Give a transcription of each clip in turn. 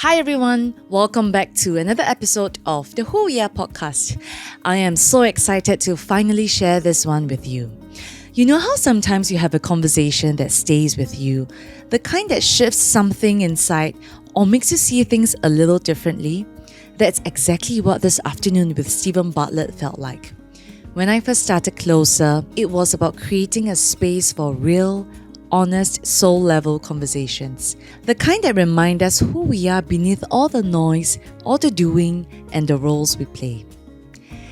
Hi everyone, welcome back to another episode of the Who We Are podcast. I am so excited to finally share this one with you. You know how sometimes you have a conversation that stays with you, the kind that shifts something inside or makes you see things a little differently? That's exactly what this afternoon with Stephen Bartlett felt like. When I first started Closer, it was about creating a space for real, honest, soul-level conversations. The kind that remind us who we are beneath all the noise, all the doing, and the roles we play.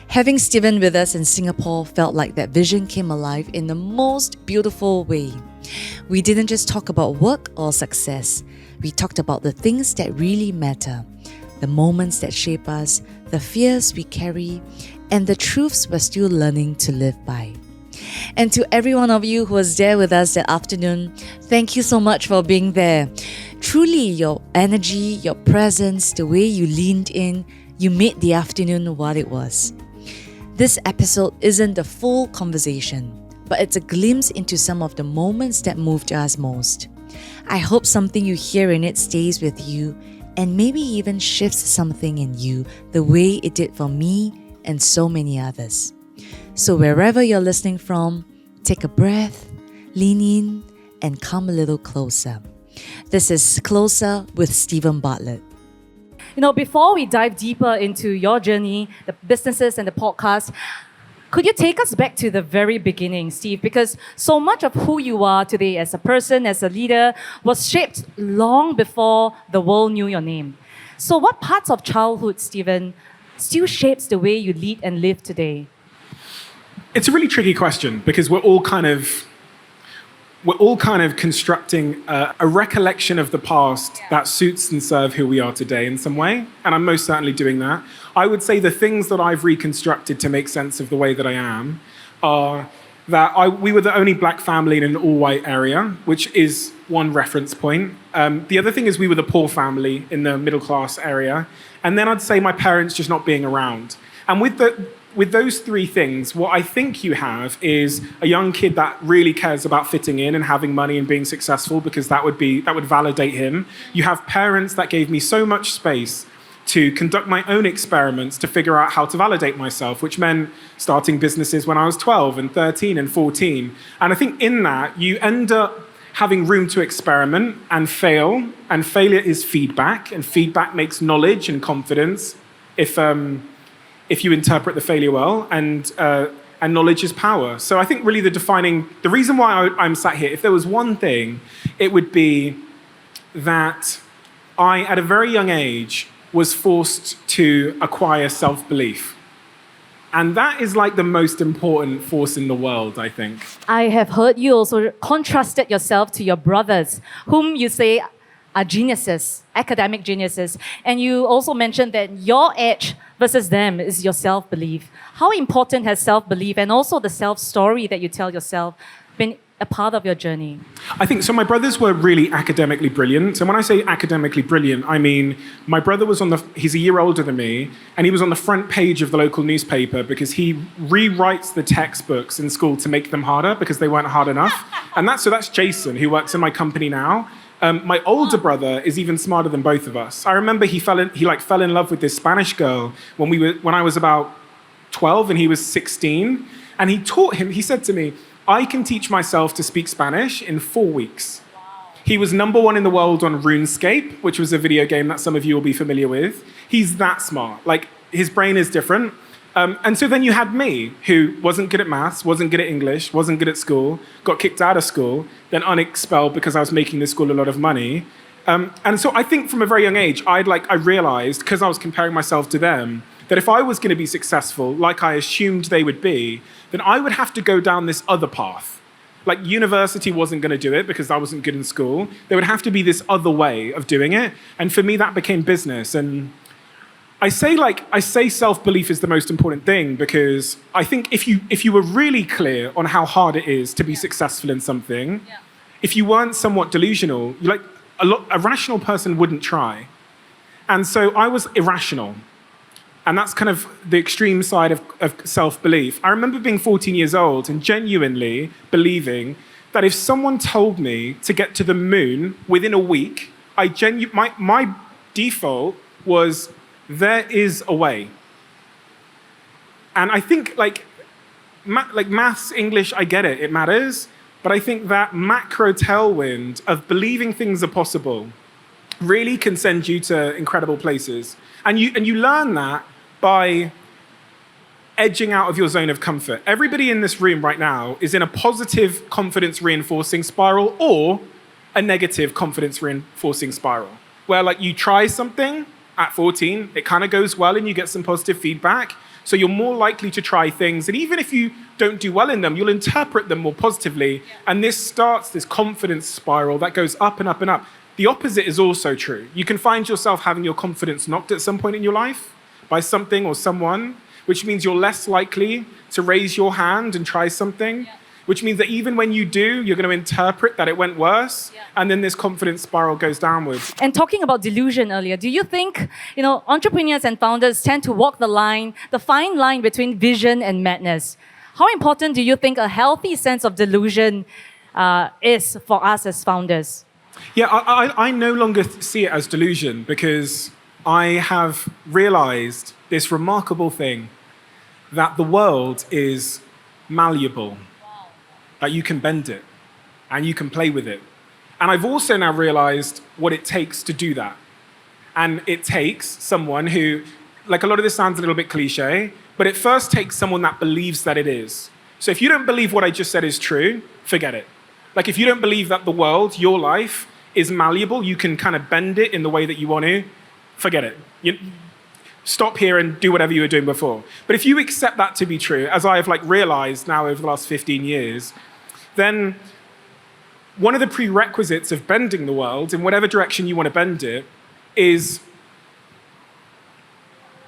Having Stephen with us in Singapore felt like that vision came alive in the most beautiful way. We didn't just talk about work or success. We talked about the things that really matter, the moments that shape us, the fears we carry, and the truths we're still learning to live by. And to every one of you who was there with us that afternoon, thank you so much for being there. Truly, your energy, your presence, the way you leaned in, you made the afternoon what it was. This episode isn't the full conversation, but it's a glimpse into some of the moments that moved us most. I hope something you hear in it stays with you and maybe even shifts something in you the way it did for me and so many others. So wherever you're listening from, take a breath, lean in, and come a little closer. This is Closer with Stephen Bartlett. You know, before we dive deeper into your journey, the businesses and the podcast, could you take us back to the very beginning, Steve? Because so much of who you are today as a person, as a leader, was shaped long before the world knew your name. So what parts of childhood, Stephen, still shapes the way you lead and live today? It's a really tricky question because we're all kind of constructing a recollection of the past that suits and serve who we are today in some way, and I'm most certainly doing that. I would say the things that I've reconstructed to make sense of the way that I am are that we were the only black family in an all-white area, which is one reference point. The other thing is we were the poor family in the middle-class area, and then I'd say my parents just not being around. And with those three things, what I think you have is a young kid that really cares about fitting in and having money and being successful because that would validate him. You have parents that gave me so much space to conduct my own experiments to figure out how to validate myself, which meant starting businesses when I was 12 and 13 and 14. And I think in that, you end up having room to experiment and fail, and failure is feedback, and feedback makes knowledge and confidence if you interpret the failure well, and knowledge is power. So I think really the reason why I'm sat here, if there was one thing, it would be that I, at a very young age, was forced to acquire self-belief. And that is like the most important force in the world, I think. I have heard you also contrasted yourself to your brothers, whom you say are geniuses, academic geniuses. And you also mentioned that your edge versus them is your self-belief. How important has self-belief and also the self-story that you tell yourself been a part of your journey? I think so. My brothers were really academically brilliant. So when I say academically brilliant, I mean my brother was he's a year older than me, and he was on the front page of the local newspaper because he rewrites the textbooks in school to make them harder because they weren't hard enough. And that's Jason, who works in my company now. My older brother is even smarter than both of us. I remember he fell in love with this Spanish girl when I was about 12 and he was 16. And he said to me, I can teach myself to speak Spanish in 4 weeks. Wow. He was number one in the world on RuneScape, which was a video game that some of you will be familiar with. He's that smart. Like, his brain is different. And so then you had me, who wasn't good at maths, wasn't good at English, wasn't good at school, got kicked out of school, then unexpelled because I was making the school a lot of money. And so I think from a very young age, I realized, because I was comparing myself to them, that if I was going to be successful, like I assumed they would be, then I would have to go down this other path. Like, university wasn't going to do it because I wasn't good in school. There would have to be this other way of doing it. And for me, that became business. And I say self-belief is the most important thing because I think if you were really clear on how hard it is to be successful in something, if you weren't somewhat delusional, a rational person wouldn't try. And so I was irrational. And that's kind of the extreme side of self-belief. I remember being 14 years old and genuinely believing that if someone told me to get to the moon within a week, my default was there is a way. And I think like maths, English, I get it, it matters. But I think that macro tailwind of believing things are possible really can send you to incredible places. And you learn that by edging out of your zone of comfort. Everybody in this room right now is in a positive confidence reinforcing spiral or a negative confidence reinforcing spiral, where like you try something at 14, it kind of goes well and you get some positive feedback. So you're more likely to try things. And even if you don't do well in them, you'll interpret them more positively. And this starts this confidence spiral that goes up and up and up. The opposite is also true. You can find yourself having your confidence knocked at some point in your life by something or someone, which means you're less likely to raise your hand and try something, which means that even when you do, you're going to interpret that it went worse, and then this confidence spiral goes downwards. And talking about delusion earlier, do you think, entrepreneurs and founders tend to walk the fine line between vision and madness? How important do you think a healthy sense of delusion is for us as founders? Yeah, I no longer see it as delusion because I have realized this remarkable thing that the world is malleable, that you can bend it and you can play with it. And I've also now realized what it takes to do that. And it takes someone who, like a lot of this sounds a little bit cliche, but it first takes someone that believes that it is. So if you don't believe what I just said is true, forget it. Like if you don't believe that the world, your life, is malleable, you can kind of bend it in the way that you want to, forget it. Stop here and do whatever you were doing before. But if you accept that to be true, as I have realized now over the last 15 years, then one of the prerequisites of bending the world in whatever direction you want to bend it is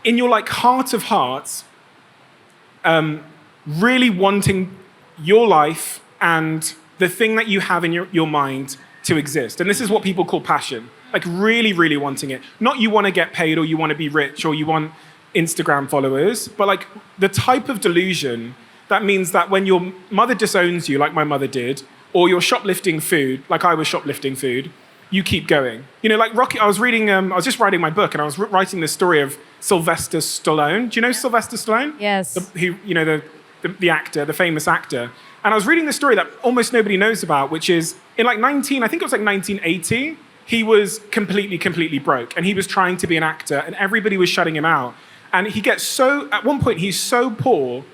in your heart of hearts, really wanting your life and the thing that you have in your mind to exist. And this is what people call passion. Really, really wanting it. Not you want to get paid or you want to be rich or you want Instagram followers, but the type of delusion that means that when your mother disowns you, like my mother did, or you're shoplifting food, like I was shoplifting food, you keep going. Rocky, I was just writing my book and I was writing the story of Sylvester Stallone. Do you know Sylvester Stallone? Yes. The actor, the famous actor. And I was reading the story that almost nobody knows about, which is in I think it was 1980, he was completely broke. And he was trying to be an actor and everybody was shutting him out. And at one point, he's so poor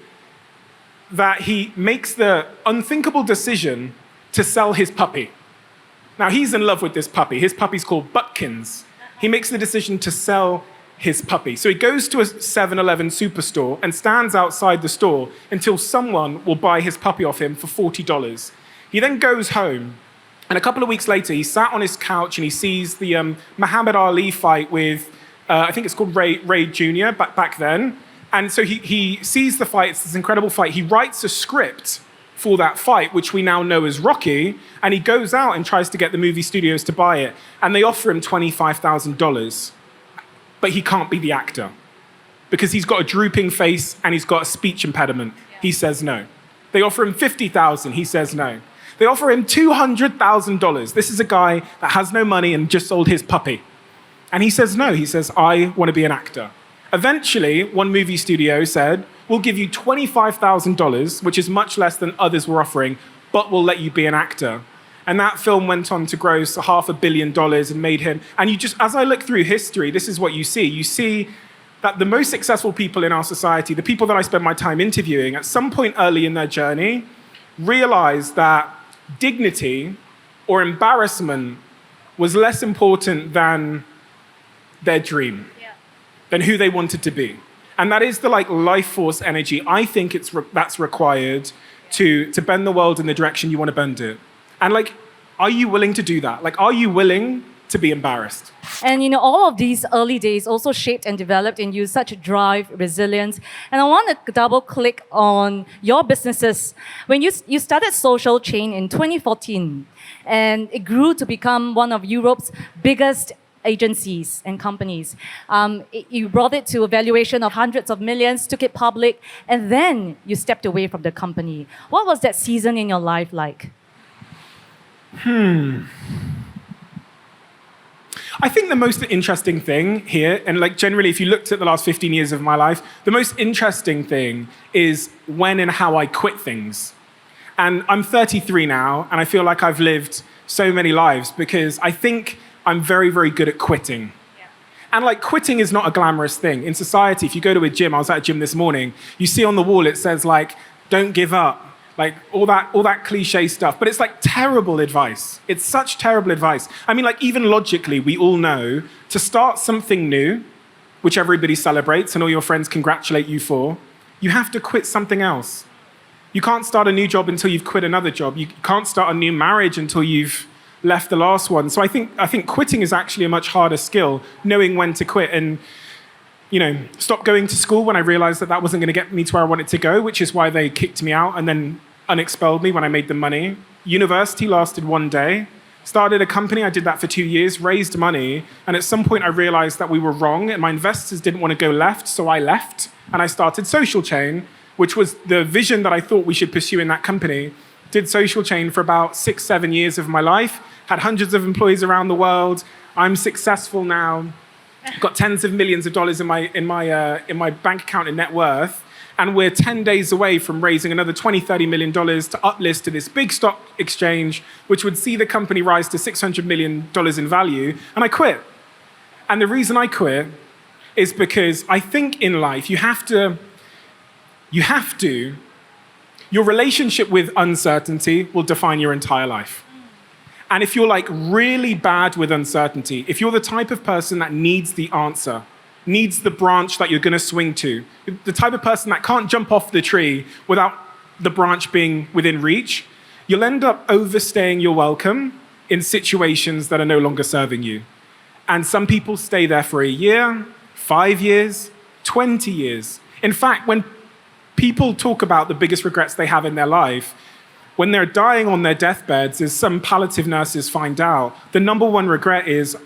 that he makes the unthinkable decision to sell his puppy. Now, he's in love with this puppy. His puppy's called Butkins. He makes the decision to sell his puppy. So he goes to a 7-Eleven superstore and stands outside the store until someone will buy his puppy off him for $40. He then goes home, and a couple of weeks later, he sat on his couch and he sees the Muhammad Ali fight with, I think it's called Ray Jr. back then. And so he sees the fight, it's this incredible fight. He writes a script for that fight, which we now know as Rocky, and he goes out and tries to get the movie studios to buy it, and they offer him $25,000. But he can't be the actor because he's got a drooping face and he's got a speech impediment. He says no. They offer him $50,000. He says no. They offer him $200,000. This is a guy that has no money and just sold his puppy. And he says no. He says, I want to be an actor. Eventually, one movie studio said, we'll give you $25,000, which is much less than others were offering, but we'll let you be an actor. And that film went on to gross $500 million and made him. And as I look through history, this is what you see. You see that the most successful people in our society, the people that I spend my time interviewing, at some point early in their journey, realized that dignity or embarrassment was less important than their dream, than who they wanted to be. And that is the life force energy. I think that's required to bend the world in the direction you want to bend it. And are you willing to do that? Are you willing to be embarrassed? And all of these early days also shaped and developed in you such drive, resilience. And I want to double click on your businesses. When you started Social Chain in 2014, and it grew to become one of Europe's biggest agencies and companies. You brought it to a valuation of hundreds of millions, took it public, and then you stepped away from the company. What was that season in your life like? I think the most interesting thing here, and like generally if you looked at the last 15 years of my life, the most interesting thing is when and how I quit things. And I'm 33 now, and I feel like I've lived so many lives because I think I'm very, very good at quitting. Yeah. And like quitting is not a glamorous thing. In society, if you go to a gym, I was at a gym this morning, you see on the wall it says like, don't give up. Like all that cliche stuff, but it's like terrible advice. It's such terrible advice. I mean, like even logically, we all know to start something new, which everybody celebrates and all your friends congratulate you for, you have to quit something else. You can't start a new job until you've quit another job. You can't start a new marriage until you've left the last one. So I think quitting is actually a much harder skill, knowing when to quit. And stopped going to school when I realized that wasn't going to get me to where I wanted to go, which is why they kicked me out and then unexpelled me when I made the money. University lasted 1 day. Started a company, I did that for 2 years, raised money, and at some point I realized that we were wrong and my investors didn't want to go left, so I left and I started Social Chain, which was the vision that I thought we should pursue in that company. Did Social Chain for about 6-7 years of my life, had hundreds of employees around the world. I'm successful now. Got tens of millions of dollars in my bank account in net worth, and we're 10 days away from raising another $20-30 million to uplist to this big stock exchange, which would see the company rise to $600 million in value, and I quit. And the reason I quit is because I think in life you have to, your relationship with uncertainty will define your entire life. And if you're like really bad with uncertainty, if you're the type of person that needs the answer, needs the branch that you're going to swing to, the type of person that can't jump off the tree without the branch being within reach, you'll end up overstaying your welcome in situations that are no longer serving you. And some people stay there for a year, 5 years, 20 years. In fact, when people talk about the biggest regrets they have in their life, when they're dying on their deathbeds, as some palliative nurses find out, the number one regret is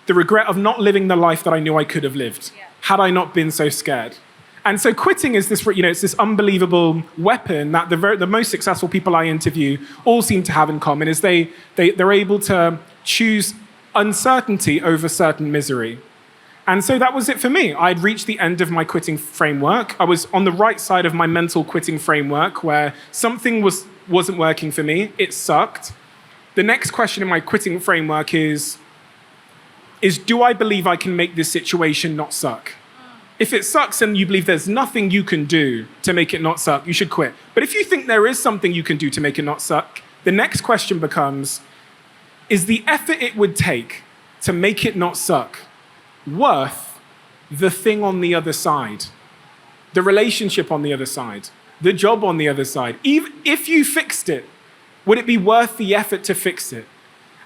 the regret of not living the life that I knew I could have lived, had I not been so scared. And so quitting is this, it's this unbelievable weapon that the most successful people I interview all seem to have in common, is they're able to choose uncertainty over certain misery. And so that was it for me. I'd reached the end of my quitting framework. I was on the right side of my mental quitting framework where something wasn't working for me. It sucked. The next question in my quitting framework is do I believe I can make this situation not suck? If it sucks and you believe there's nothing you can do to make it not suck, you should quit. But if you think there is something you can do to make it not suck, the next question becomes, is the effort it would take to make it not suck worth the thing on the other side, the relationship on the other side, the job on the other side? Even if you fixed it, would it be worth the effort to fix it?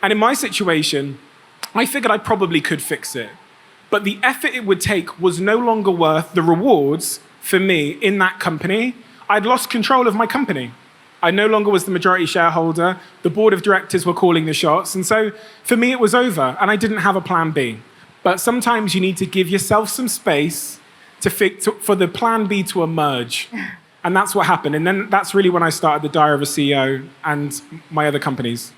And in my situation, I figured I probably could fix it, but the effort it would take was no longer worth the rewards for me in that company. I'd lost control of my company. I no longer was the majority shareholder. The board of directors were calling the shots. And so for me, it was over, and I didn't have a plan B. But sometimes you need to give yourself some space for the plan B to emerge. And that's what happened. And then that's really when I started the Diary of a CEO and my other companies.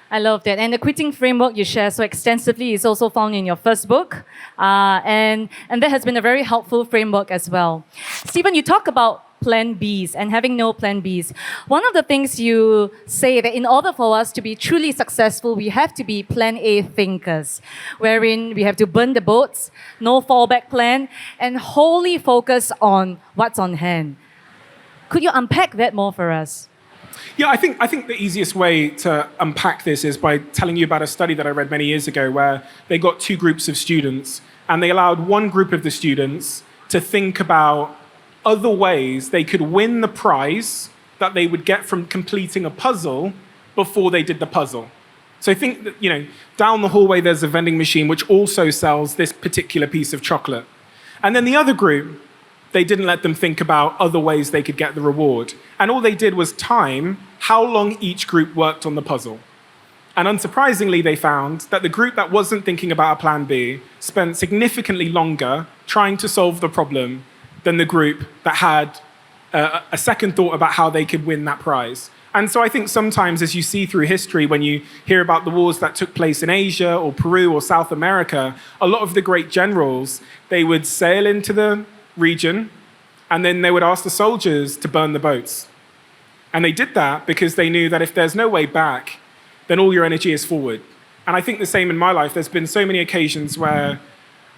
I love that. And the quitting framework you share so extensively is also found in your first book. And that has been a very helpful framework as well. Stephen, you talk about plan Bs and having no plan Bs. One of the things you say that in order for us to be truly successful, we have to be plan A thinkers, wherein we have to burn the boats, no fallback plan, and wholly focus on what's on hand. Could you unpack that more for us? Yeah, I think the easiest way to unpack this is by telling you about a study that I read many years ago where they got two groups of students and they allowed one group of the students to think about other ways they could win the prize that they would get from completing a puzzle before they did the puzzle. So think that, down the hallway there's a vending machine which also sells this particular piece of chocolate. And then the other group, they didn't let them think about other ways they could get the reward. And all they did was time how long each group worked on the puzzle. And unsurprisingly, they found that the group that wasn't thinking about a plan B spent significantly longer trying to solve the problem than the group that had a second thought about how they could win that prize. And so I think sometimes, as you see through history, when you hear about the wars that took place in Asia or Peru or South America, a lot of the great generals, they would sail into the region, and then they would ask the soldiers to burn the boats. And they did that because they knew that if there's no way back, then all your energy is forward. And I think the same in my life. There's been so many occasions where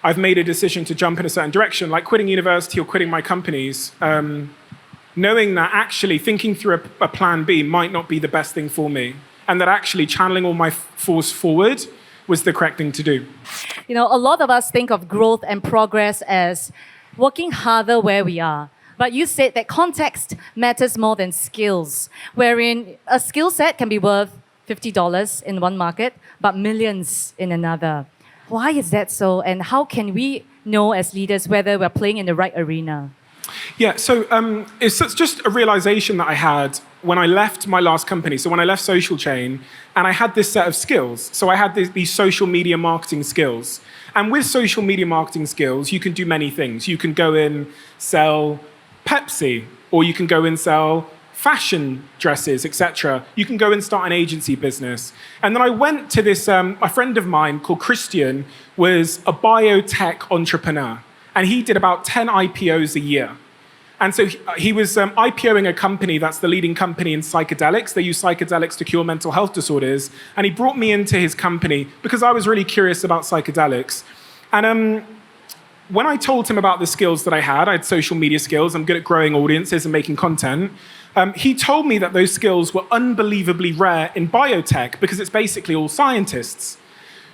I've made a decision to jump in a certain direction, like quitting university or quitting my companies, knowing that actually thinking through a plan B might not be the best thing for me, and that actually channeling all my force forward was the correct thing to do. You know, a lot of us think of growth and progress as working harder where we are. But you said that context matters more than skills, wherein a skill set can be worth $50 in one market, but millions in another. Why is that so? And how can we know as leaders whether we're playing in the right arena? Yeah, so it's just a realization that I had when I left my last company. So when I left Social Chain, and I had this set of skills. So I had these social media marketing skills. And with social media marketing skills, you can do many things. You can go in, sell Pepsi, or you can go and sell fashion dresses, etc. You can go and start an agency business. And then I went to this, a friend of mine called Christian was a biotech entrepreneur. And he did about 10 IPOs a year. And so he was IPOing a company that's the leading company in psychedelics. They use psychedelics to cure mental health disorders. And he brought me into his company because I was really curious about psychedelics. And when I told him about the skills that I had social media skills, I'm good at growing audiences and making content. He told me that those skills were unbelievably rare in biotech because it's basically all scientists.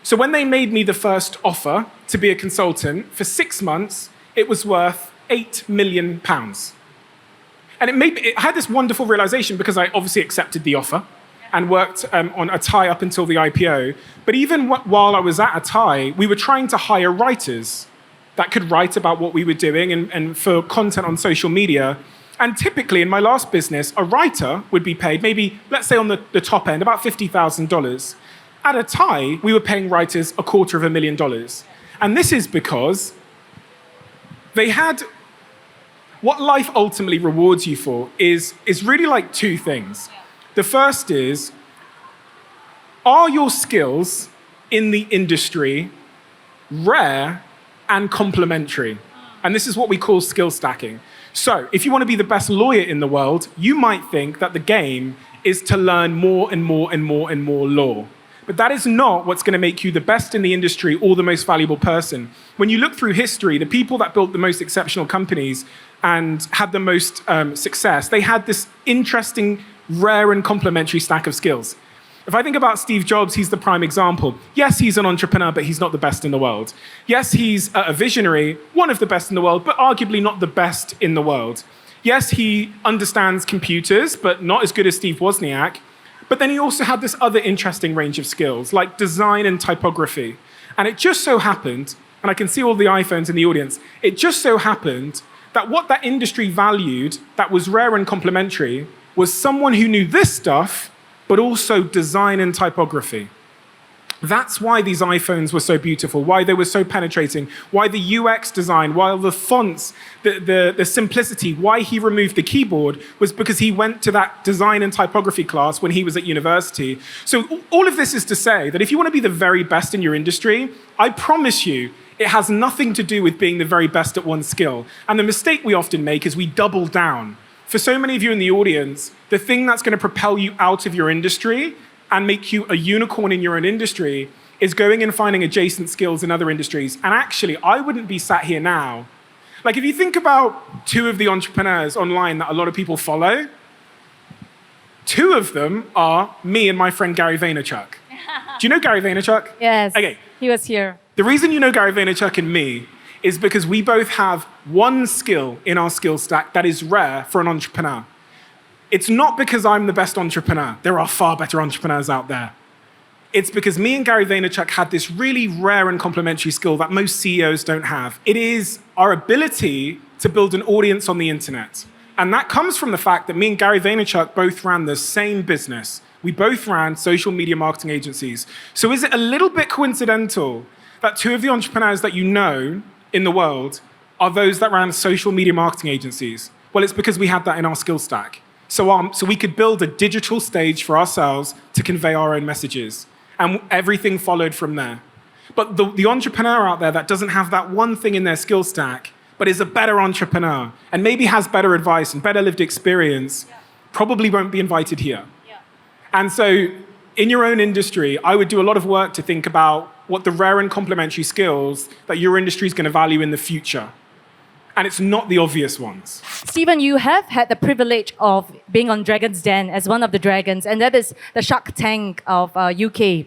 So when they made me the first offer to be a consultant, for 6 months, it was worth £8 million. And I had this wonderful realization because I obviously accepted the offer and worked on a tie up until the IPO. But even while I was at a tie, we were trying to hire writers that could write about what we were doing and for content on social media. And typically in my last business, a writer would be paid maybe, let's say on the top end, about $50,000. At a tie, we were paying writers $250,000. And this is because they had, what life ultimately rewards you for is really like two things. The first is, are your skills in the industry rare and complementary? And this is what we call skill stacking. So if you want to be the best lawyer in the world, you might think that the game is to learn more and more and more and more law. But that is not what's going to make you the best in the industry or the most valuable person. When you look through history, the people that built the most exceptional companies and had the most success, they had this interesting, rare and complementary stack of skills. If I think about Steve Jobs, he's the prime example. Yes, he's an entrepreneur, but he's not the best in the world. Yes, he's a visionary, one of the best in the world, but arguably not the best in the world. Yes, he understands computers, but not as good as Steve Wozniak. But then he also had this other interesting range of skills, like design and typography. And it just so happened, and I can see all the iPhones in the audience, it just so happened that what that industry valued that was rare and complementary was someone who knew this stuff, but also design and typography. That's why these iPhones were so beautiful, why they were so penetrating, why the UX design, why the fonts, the simplicity, why he removed the keyboard was because he went to that design and typography class when he was at university. So all of this is to say that if you want to be the very best in your industry, I promise you, it has nothing to do with being the very best at one skill. And the mistake we often make is we double down. For so many of you in the audience, the thing that's going to propel you out of your industry and make you a unicorn in your own industry is going and finding adjacent skills in other industries. And actually, I wouldn't be sat here now. Like, if you think about two of the entrepreneurs online that a lot of people follow, two of them are me and my friend Gary Vaynerchuk. Do you know Gary Vaynerchuk? Yes, Okay. He was here. The reason you know Gary Vaynerchuk and me is because we both have one skill in our skill stack that is rare for an entrepreneur. It's not because I'm the best entrepreneur. There are far better entrepreneurs out there. It's because me and Gary Vaynerchuk had this really rare and complementary skill that most CEOs don't have. It is our ability to build an audience on the internet. And that comes from the fact that me and Gary Vaynerchuk both ran the same business. We both ran social media marketing agencies. So is it a little bit coincidental that two of the entrepreneurs that you know in the world are those that ran social media marketing agencies? Well, it's because we had that in our skill stack. So we could build a digital stage for ourselves to convey our own messages. And everything followed from there. But the entrepreneur out there that doesn't have that one thing in their skill stack, but is a better entrepreneur, and maybe has better advice and better lived experience, probably won't be invited here. Yeah. And so in your own industry, I would do a lot of work to think about what the rare and complementary skills that your industry is going to value in the future. And it's not the obvious ones. Stephen, you have had the privilege of being on Dragon's Den as one of the dragons, and that is the Shark Tank of UK.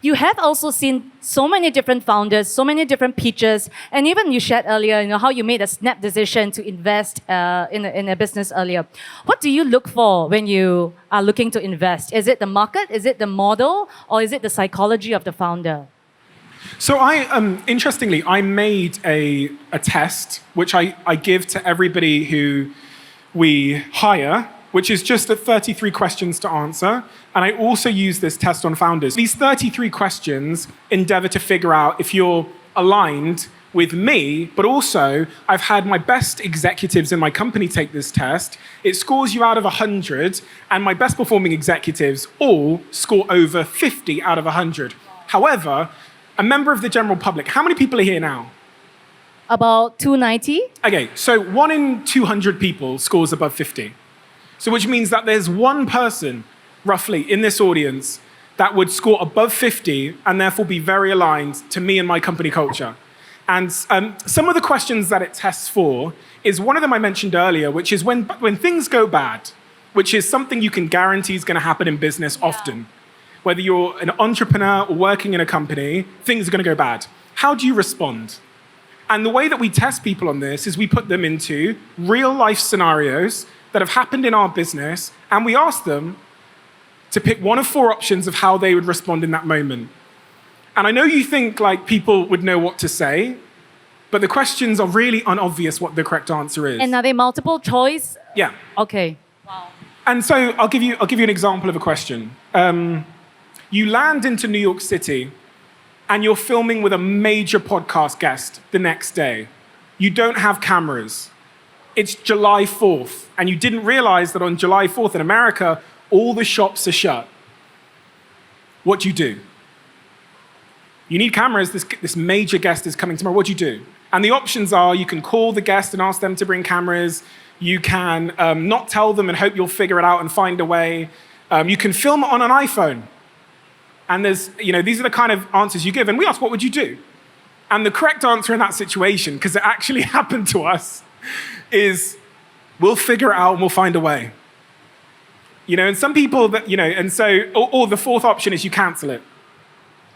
You have also seen so many different founders, so many different pitches, and even you shared earlier, how you made a snap decision to invest in a business earlier. What do you look for when you are looking to invest? Is it the market? Is it the model? Or is it the psychology of the founder? So interestingly, I made a test, which I give to everybody who we hire, which is just 33 questions to answer. And I also use this test on founders. These 33 questions endeavor to figure out if you're aligned with me, but also I've had my best executives in my company take this test. It scores you out of 100, and my best performing executives all score over 50 out of 100. However, a member of the general public, how many people are here now? About 290. Okay, so 1 in 200 people scores above 50. So which means that there's one person, roughly, in this audience that would score above 50 and therefore be very aligned to me and my company culture. And some of the questions that it tests for is one of them I mentioned earlier, which is when things go bad, which is something you can guarantee is going to happen in business often. Whether you're an entrepreneur or working in a company, things are going to go bad. How do you respond? And the way that we test people on this is we put them into real life scenarios that have happened in our business, and we ask them to pick one of 4 options of how they would respond in that moment. And I know you think like people would know what to say, but the questions are really unobvious what the correct answer is. And are they multiple choice? Yeah. Okay. Wow. And so I'll give you an example of a question. You land into New York City and you're filming with a major podcast guest the next day. You don't have cameras. It's July 4th, and you didn't realize that on July 4th in America, all the shops are shut. What do you do? You need cameras. This major guest is coming tomorrow. What do you do? And the options are you can call the guest and ask them to bring cameras. You can not tell them and hope you'll figure it out and find a way. You can film it on an iPhone. And these are the kind of answers you give. And we ask, what would you do? And the correct answer in that situation, because it actually happened to us, is we'll figure it out and we'll find a way. And some people and so, or the 4th option is you cancel it.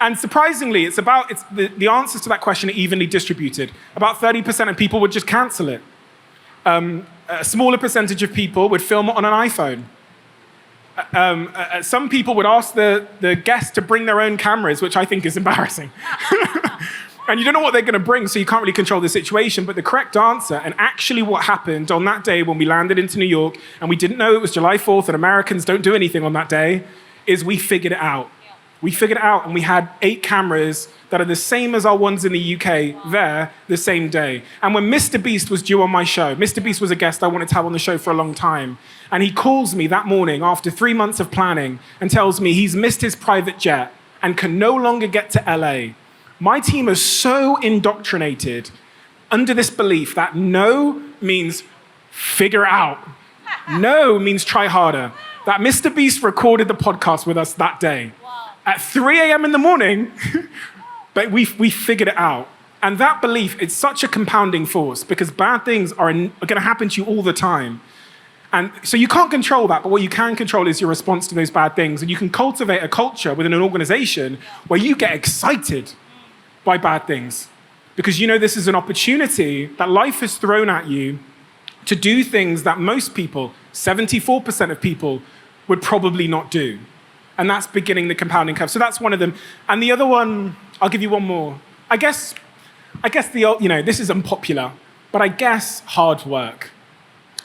And surprisingly, the answers to that question are evenly distributed. About 30% of people would just cancel it. A smaller percentage of people would film it on an iPhone. Some people would ask the guest to bring their own cameras, which I think is embarrassing. And you don't know what they're going to bring, so you can't really control the situation. But the correct answer, and actually what happened on that day when we landed into New York, and we didn't know it was July 4th and Americans don't do anything on that day, is we figured it out. Yeah. We figured it out, and we had 8 cameras that are the same as our ones in the UK there the same day. And when Mr. Beast was due on my show, Mr. Beast was a guest I wanted to have on the show for a long time, and he calls me that morning after 3 months of planning and tells me he's missed his private jet and can no longer get to LA. My team is so indoctrinated under this belief that no means figure out. No means try harder. That Mr. Beast recorded the podcast with us that day. Wow. At 3 a.m. in the morning, but we figured it out. And that belief is such a compounding force because bad things are going to happen to you all the time. And so you can't control that, but what you can control is your response to those bad things. And you can cultivate a culture within an organization where you get excited by bad things. Because this is an opportunity that life has thrown at you to do things that most people, 74% of people, would probably not do. And that's beginning the compounding curve. So that's one of them. And the other one, I'll give you one more. I guess this is unpopular, but I guess hard work.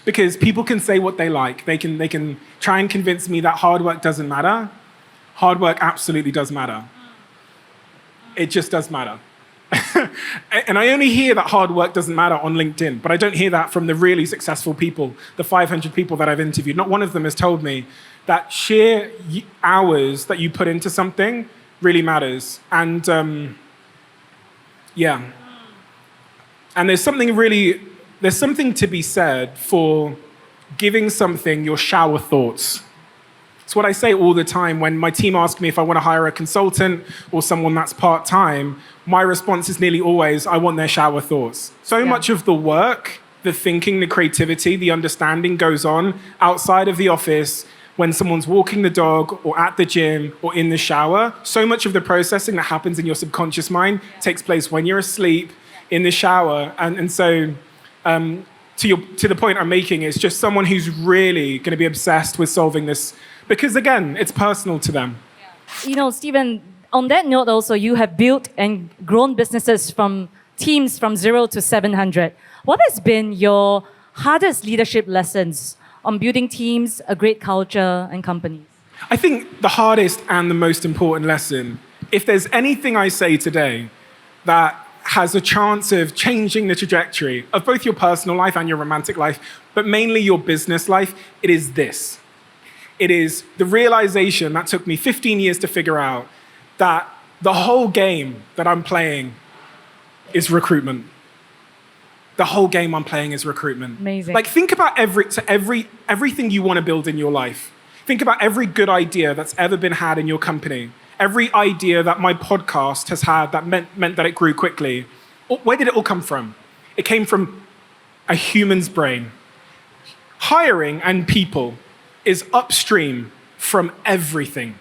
Because people can say what they like. They can try and convince me that hard work doesn't matter. Hard work absolutely does matter. It just does matter. And I only hear that hard work doesn't matter on LinkedIn, but I don't hear that from the really successful people, the 500 people that I've interviewed. Not one of them has told me that sheer hours that you put into something really matters. And yeah. And there's something to be said for giving something your shower thoughts. It's what I say all the time when my team asks me if I want to hire a consultant or someone that's part-time. My response is nearly always, I want their shower thoughts. So much of the work, the thinking, the creativity, the understanding goes on outside of the office when someone's walking the dog or at the gym or in the shower. So much of the processing that happens in your subconscious mind takes place when you're asleep, in the shower. And so to the point I'm making, is just someone who's really going to be obsessed with solving this. Because again, it's personal to them. You know, Stephen, on that note also, you have built and grown businesses from teams from 0 to 700. What has been your hardest leadership lessons on building teams, a great culture, and companies? I think the hardest and the most important lesson, if there's anything I say today that has a chance of changing the trajectory of both your personal life and your romantic life, but mainly your business life, it is this. It is the realization that took me 15 years to figure out that the whole game that I'm playing is recruitment. The whole game I'm playing is recruitment. Amazing. Like, think about everything you want to build in your life. Think about every good idea that's ever been had in your company. Every idea that my podcast has had that meant that it grew quickly. Where did it all come from? It came from a human's brain. Hiring and people is upstream from everything.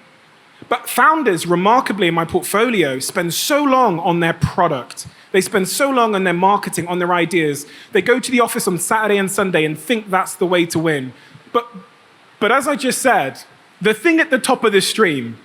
But founders, remarkably in my portfolio, spend so long on their product. They spend so long on their marketing, on their ideas. They go to the office on Saturday and Sunday and think that's the way to win. But as I just said, the thing at the top of the stream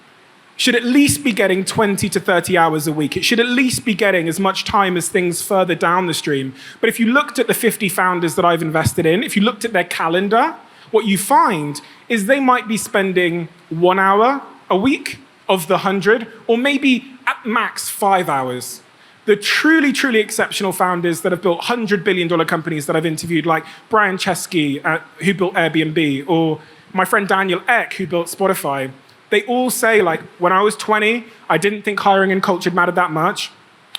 should at least be getting 20 to 30 hours a week. It should at least be getting as much time as things further down the stream. But if you looked at the 50 founders that I've invested in, if you looked at their calendar, what you find is they might be spending 1 hour a week of the 100, or maybe at max 5 hours. The truly, truly exceptional founders that have built $100 billion companies that I've interviewed, like Brian Chesky, who built Airbnb, or my friend Daniel Ek, who built Spotify, they all say, like, when I was 20, I didn't think hiring and culture mattered that much.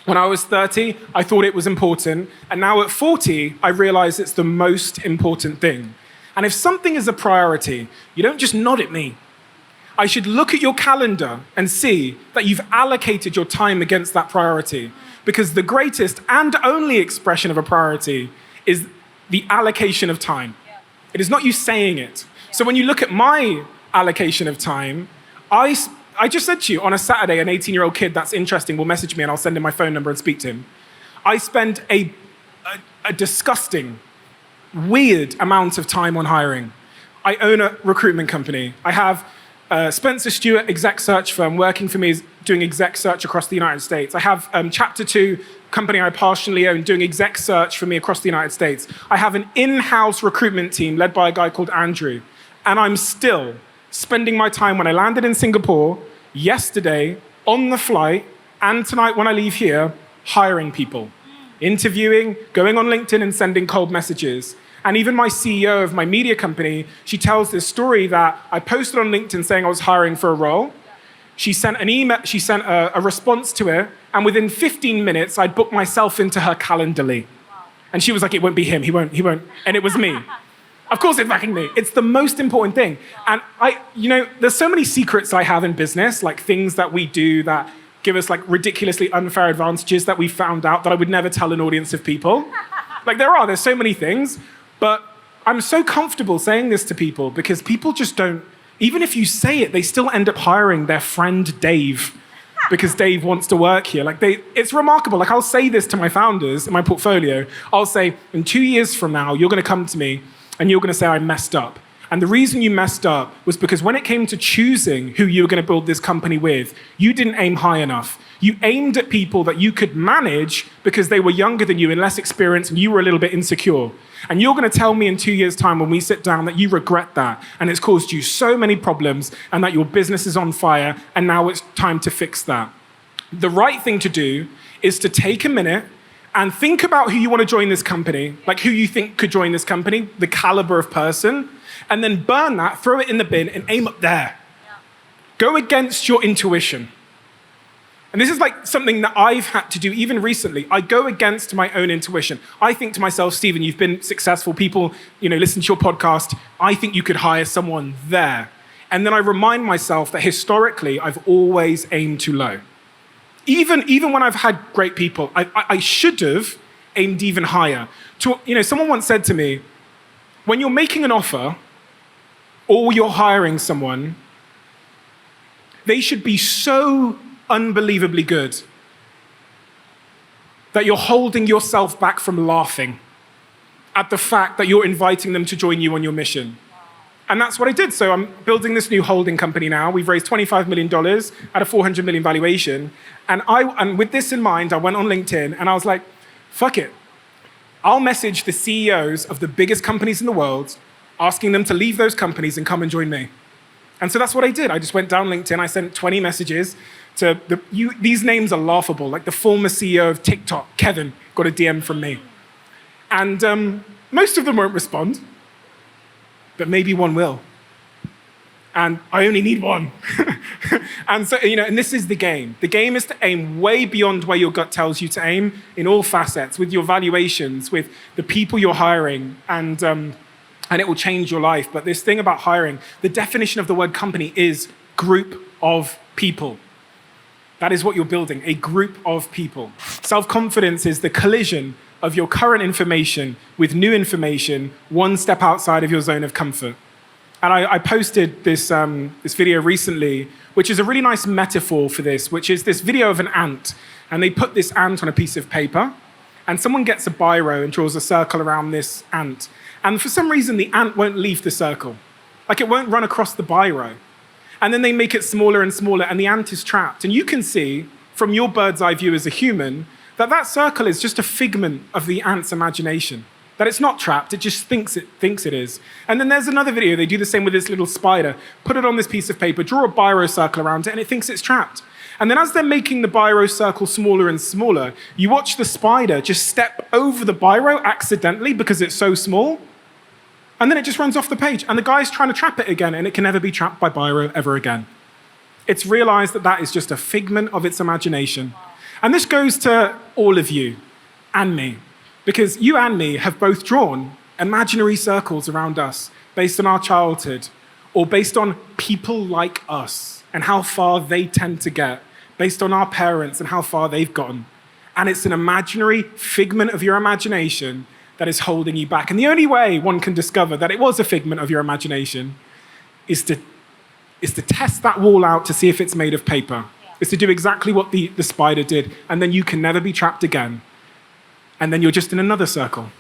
When I was 30, I thought it was important. And now at 40, I realize it's the most important thing. And if something is a priority, you don't just nod at me. I should look at your calendar and see that you've allocated your time against that priority. Because the greatest and only expression of a priority is the allocation of time. It is not you saying it. So when you look at my allocation of time, I just said to you, on a Saturday, an 18-year-old kid that's interesting will message me and I'll send him my phone number and speak to him. I spend a disgusting, weird amount of time on hiring. I own a recruitment company. I have Spencer Stewart exec search firm working for me, doing exec search across the United States. I have Chapter 2 company I partially own doing exec search for me across the United States. I have an in-house recruitment team led by a guy called Andrew. And I'm still spending my time when I landed in Singapore, yesterday, on the flight, and tonight when I leave here, hiring people, interviewing, going on LinkedIn and sending cold messages. And even my CEO of my media company, she tells this story that I posted on LinkedIn saying I was hiring for a role. She sent an email, she sent a response to it, and within 15 minutes, I'd booked myself into her Calendarly. And she was like, it won't be him, he won't. And it was me. Of course it's fucking me. It's the most important thing. And there's so many secrets I have in business, like things that we do that give us like ridiculously unfair advantages that we found out that I would never tell an audience of people. Like there's so many things, but I'm so comfortable saying this to people because people just don't, even if you say it, they still end up hiring their friend Dave because Dave wants to work here. It's remarkable. Like I'll say this to my founders in my portfolio. I'll say, in 2 years from now, you're gonna come to me and you're gonna say I messed up. And the reason you messed up was because when it came to choosing who you were going to build this company with, you didn't aim high enough. You aimed at people that you could manage because they were younger than you and less experienced and you were a little bit insecure. And you're going to tell me in 2 years' time when we sit down that you regret that and it's caused you so many problems and that your business is on fire and now it's time to fix that. The right thing to do is to take a minute and think about who you want to join this company, like who you think could join this company, the caliber of person, and then burn that, throw it in the bin, and aim up there. Yeah. Go against your intuition. And this is like something that I've had to do even recently. I go against my own intuition. I think to myself, Stephen, you've been successful. People, listen to your podcast. I think you could hire someone there. And then I remind myself that historically, I've always aimed too low. Even when I've had great people, I should have aimed even higher. Someone once said to me, when you're making an offer or you're hiring someone, they should be so unbelievably good that you're holding yourself back from laughing at the fact that you're inviting them to join you on your mission. And that's what I did. So I'm building this new holding company now. We've raised $25 million at a $400 million valuation. And with this in mind, I went on LinkedIn and I was like, fuck it. I'll message the CEOs of the biggest companies in the world, asking them to leave those companies and come and join me. And so that's what I did. I just went down LinkedIn. I sent 20 messages to these names are laughable. Like the former CEO of TikTok, Kevin, got a DM from me. And most of them won't respond, but maybe one will. And I only need one. And so, and this is the game. The game is to aim way beyond where your gut tells you to aim in all facets, with your valuations, with the people you're hiring, and it will change your life. But this thing about hiring, the definition of the word company is group of people. That is what you're building, a group of people. Self-confidence is the collision of your current information with new information, one step outside of your zone of comfort. And I posted this video recently, which is a really nice metaphor for this, which is this video of an ant. And they put this ant on a piece of paper, and someone gets a biro and draws a circle around this ant. And for some reason, the ant won't leave the circle. Like, it won't run across the biro. And then they make it smaller and smaller, and the ant is trapped. And you can see, from your bird's eye view as a human, that circle is just a figment of the ant's imagination. That it's not trapped, it just thinks it is. And then there's another video, they do the same with this little spider. Put it on this piece of paper, draw a biro circle around it, and it thinks it's trapped. And then as they're making the biro circle smaller and smaller, you watch the spider just step over the biro accidentally because it's so small, and then it just runs off the page. And the guy's trying to trap it again, and it can never be trapped by biro ever again. It's realized that is just a figment of its imagination. And this goes to all of you and me, because you and me have both drawn imaginary circles around us based on our childhood or based on people like us and how far they tend to get, based on our parents and how far they've gotten. And it's an imaginary figment of your imagination that is holding you back. And the only way one can discover that it was a figment of your imagination is to test that wall out to see if it's made of paper. Is to do exactly what the spider did, and then you can never be trapped again. And then you're just in another circle,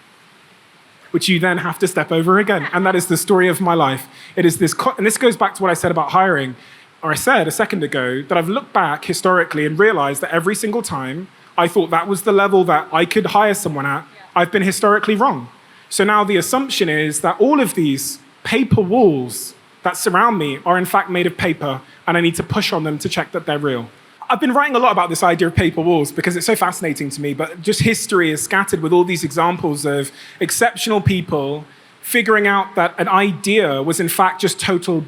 which you then have to step over again. And that is the story of my life. It is this, and this goes back to what I said about hiring, or I said a second ago, that I've looked back historically and realized that every single time I thought that was the level that I could hire someone at, I've been historically wrong. So now the assumption is that all of these paper walls that surround me are in fact made of paper, and I need to push on them to check that they're real. I've been writing a lot about this idea of paper walls because it's so fascinating to me, but just history is scattered with all these examples of exceptional people figuring out that an idea was in fact just total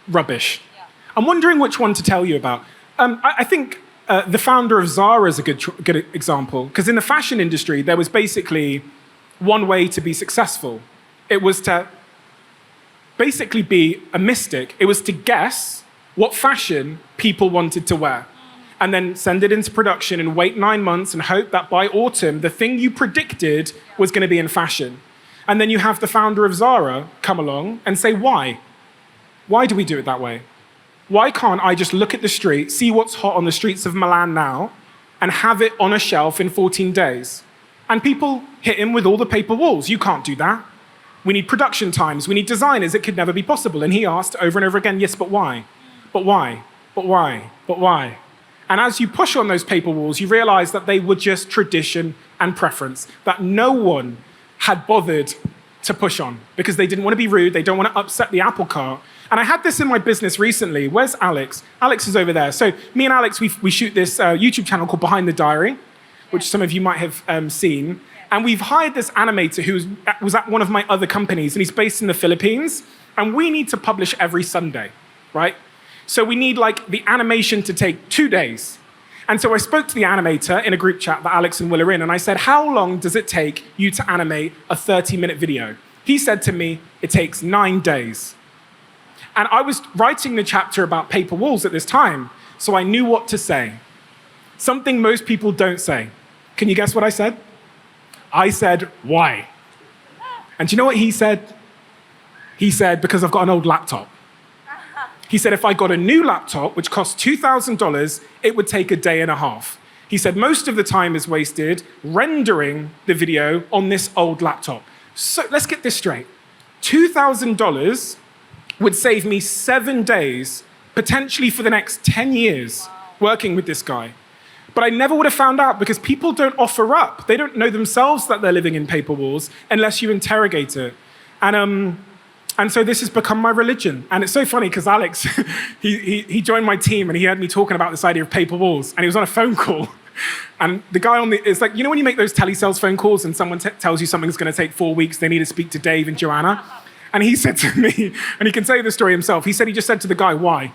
rubbish. Yeah. I'm wondering which one to tell you about. I think the founder of Zara is a good example, because in the fashion industry, there was basically one way to be successful. It was to basically be a mystic. It was to guess what fashion people wanted to wear, and then send it into production and wait 9 months and hope that by autumn, the thing you predicted was going to be in fashion. And then you have the founder of Zara come along and say, why? Why do we do it that way? Why can't I just look at the street, see what's hot on the streets of Milan now, and have it on a shelf in 14 days? And people hit him with all the paper walls. You can't do that. We need production times. We need designers. It could never be possible. And he asked over and over again, yes, but why? But why? But why? But why? And as you push on those paper walls, you realize that they were just tradition and preference, that no one had bothered to push on because they didn't want to be rude. They don't want to upset the apple cart. And I had this in my business recently. Where's Alex? Alex is over there. So me and Alex, we shoot this YouTube channel called Behind the Diary. which some of you might have seen. And we've hired this animator who was at one of my other companies, and he's based in the Philippines. And we need to publish every Sunday, right? So we need like the animation to take 2 days. And so I spoke to the animator in a group chat that Alex and Will are in, and I said, how long does it take you to animate a 30-minute video? He said to me, it takes 9 days. And I was writing the chapter about paper walls at this time, so I knew what to say. Something most people don't say. Can you guess what I said? I said, why? And do you know what he said? He said, because I've got an old laptop. He said, if I got a new laptop, which costs $2,000, it would take a day and a half. He said, most of the time is wasted rendering the video on this old laptop. So let's get this straight. $2,000 would save me 7 days, potentially for the next 10 years, working with this guy. But I never would have found out because people don't offer up. They don't know themselves that they're living in paper walls unless you interrogate it. And so this has become my religion. And it's so funny because Alex, he joined my team and he heard me talking about this idea of paper walls. And he was on a phone call. And the guy it's like, you know when you make those telesales phone calls and someone tells you something's going to take 4 weeks, they need to speak to Dave and Joanna? And he said to me, and he can tell you the story himself, he just said to the guy, why?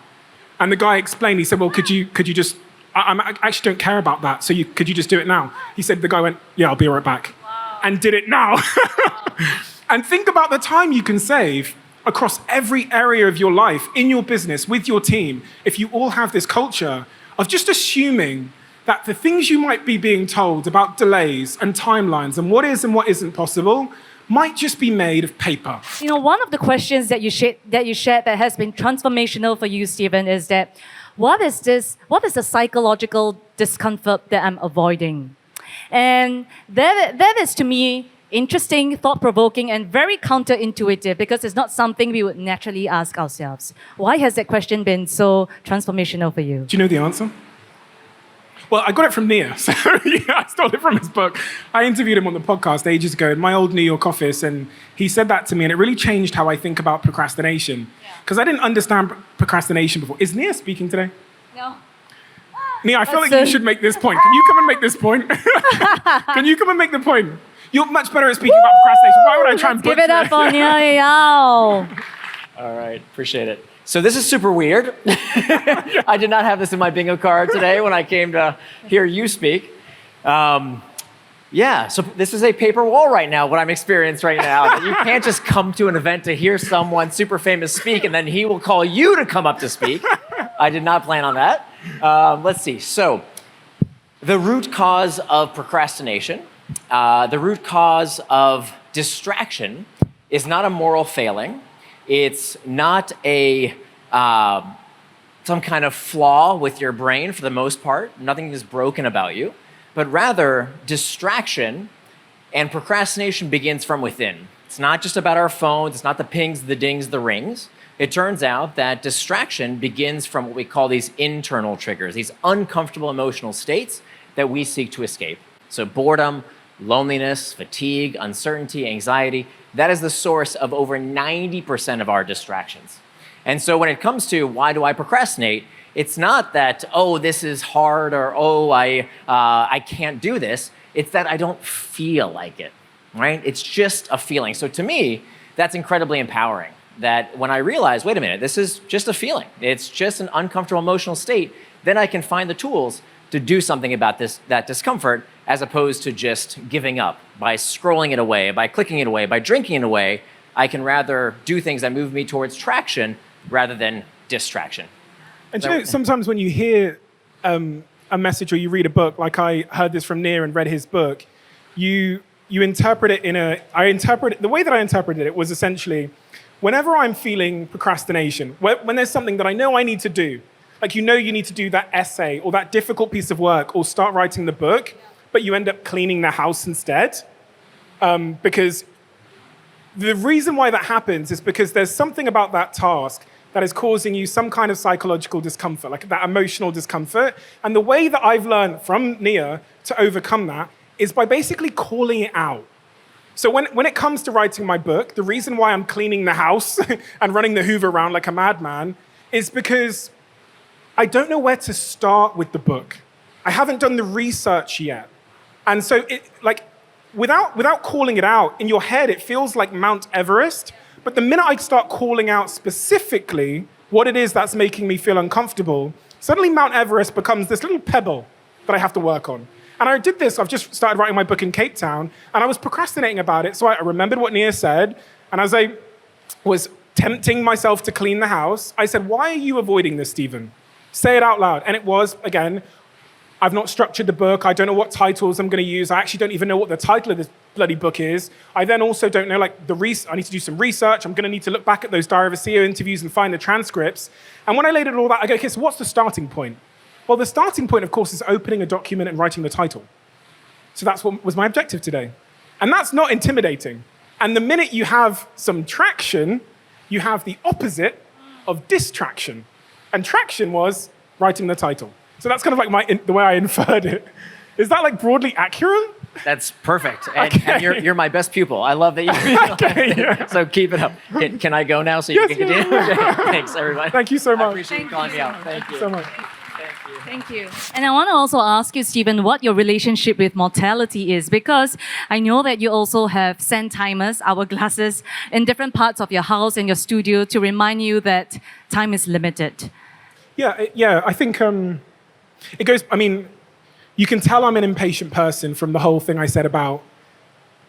And the guy explained, he said, well, could you just, I actually don't care about that, so could you just do it now? He said, the guy went, yeah, I'll be right back. Wow. And did it now. And think about the time you can save across every area of your life, in your business, with your team, if you all have this culture of just assuming that the things you might be being told about delays and timelines and what is and what isn't possible might just be made of paper. You know, one of the questions that you shared that has been transformational for you, Stephen, is that what is the psychological discomfort that I'm avoiding? And that is, to me, interesting, thought-provoking, and very counterintuitive because it's not something we would naturally ask ourselves. Why has that question been so transformational for you? Do you know the answer? Well, I got it from Nia, so yeah, I stole it from his book. I interviewed him on the podcast ages ago in my old New York office, and he said that to me, and it really changed how I think about procrastination. Because I didn't understand procrastination before. Is Nia speaking today? No. Nia, I feel like you should make this point. Can you come and make this point? Can you come and make the point? You're much better at speaking about procrastination. Why would I try and give it up on Eyal. All right, appreciate it. So this is super weird. I did not have this in my bingo card today when I came to hear you speak. So this is a paper wall right now, what I'm experiencing right now. You can't just come to an event to hear someone super famous speak and then he will call you to come up to speak. I did not plan on that. Let's see. So the root cause of procrastination, the root cause of distraction is not a moral failing. It's not some kind of flaw with your brain for the most part. Nothing is broken about you. But rather, distraction and procrastination begins from within. It's not just about our phones. It's not the pings, the dings, the rings. It turns out that distraction begins from what we call these internal triggers, these uncomfortable emotional states that we seek to escape. So boredom, loneliness, fatigue, uncertainty, anxiety, that is the source of over 90% of our distractions. And so when it comes to why do I procrastinate, it's not that, oh, this is hard or, oh, I can't do this. It's that I don't feel like it, right? It's just a feeling. So to me, that's incredibly empowering. That when I realize, wait a minute, this is just a feeling. It's just an uncomfortable emotional state. Then I can find the tools to do something about that discomfort as opposed to just giving up. By scrolling it away, by clicking it away, by drinking it away, I can rather do things that move me towards traction rather than distraction. And you know, sometimes when you hear a message or you read a book, like I heard this from Nia and read his book, you interpret it the way that I interpreted it was essentially, whenever I'm feeling procrastination, when there's something that I know I need to do, like you need to do that essay or that difficult piece of work or start writing the book, but you end up cleaning the house instead. Because the reason why that happens is because there's something about that task that is causing you some kind of psychological discomfort, like that emotional discomfort. And the way that I've learned from Nia to overcome that is by basically calling it out. So when it comes to writing my book, the reason why I'm cleaning the house and running the Hoover around like a madman is because I don't know where to start with the book. I haven't done the research yet. And so without calling it out, in your head, it feels like Mount Everest. But the minute I start calling out specifically what it is that's making me feel uncomfortable, suddenly Mount Everest becomes this little pebble that I have to work on. And I did this. I've just started writing my book in Cape Town, and I was procrastinating about it. So I remembered what Nia said, and as I was tempting myself to clean the house, I said, why are you avoiding this, Stephen? Say it out loud. And it was, again, I've not structured the book. I don't know what titles I'm going to use. I actually don't even know what the title of this bloody book is. I then also don't know, I need to do some research. I'm going to need to look back at those Diary of a CEO interviews and find the transcripts. And when I laid it all out, I go, okay, so what's the starting point? Well, the starting point, of course, is opening a document and writing the title. So that's what was my objective today. And that's not intimidating. And the minute you have some traction, you have the opposite of distraction. And traction was writing the title. So that's kind of like the way I inferred it. Is that like broadly accurate? That's perfect. And you're my best pupil. I love that you. Okay, yeah. So keep it up. Can I go now so you can continue? Yeah. Okay. Thanks, everybody. Thank you so much. I appreciate you calling me out. Thank you So much. Thank you. And I want to also ask you, Stephen, what your relationship with mortality is, because I know that you also have sand timers, hourglasses, in different parts of your house and your studio to remind you that time is limited. Yeah. I think it goes. I mean, you can tell I'm an impatient person from the whole thing I said about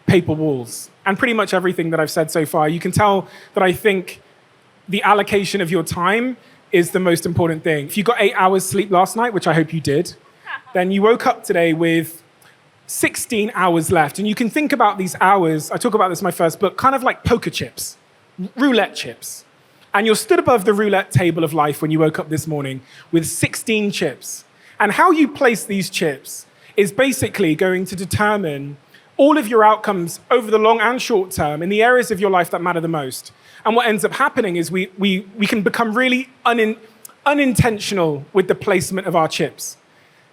paper walls and pretty much everything that I've said so far. You can tell that I think the allocation of your time is the most important thing. If you got 8 hours sleep last night, which I hope you did, then you woke up today with 16 hours left. And you can think about these hours, I talk about this in my first book, kind of like poker chips, roulette chips. And you're stood above the roulette table of life when you woke up this morning with 16 chips. And how you place these chips is basically going to determine all of your outcomes over the long and short term in the areas of your life that matter the most. And what ends up happening is we can become really unintentional with the placement of our chips.